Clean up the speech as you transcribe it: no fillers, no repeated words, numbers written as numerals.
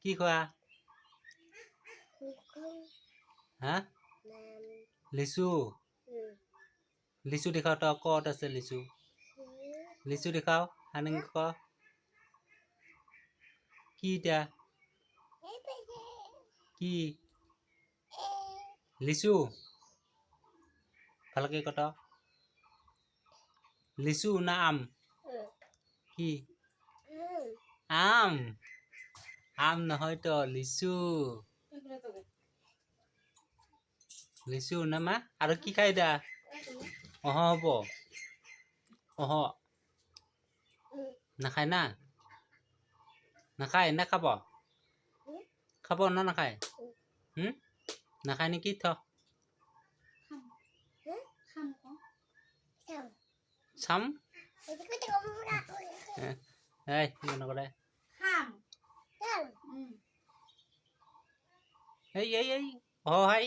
কি খোৱা হা লিচু লিচু দেখাও তো কত আছে লিচু লিচু দেখাও আনং ক কি এটা কি লিচু ভালকে কত লিচু না আম কি আম নহয় তো লিচু লিচু না মা আৰু কি খাই দা হ'ব নাখায় না নাখায় না খাব খাব না নাখায় নাখায় নেকি থ চাম এই নকৰে এই হাই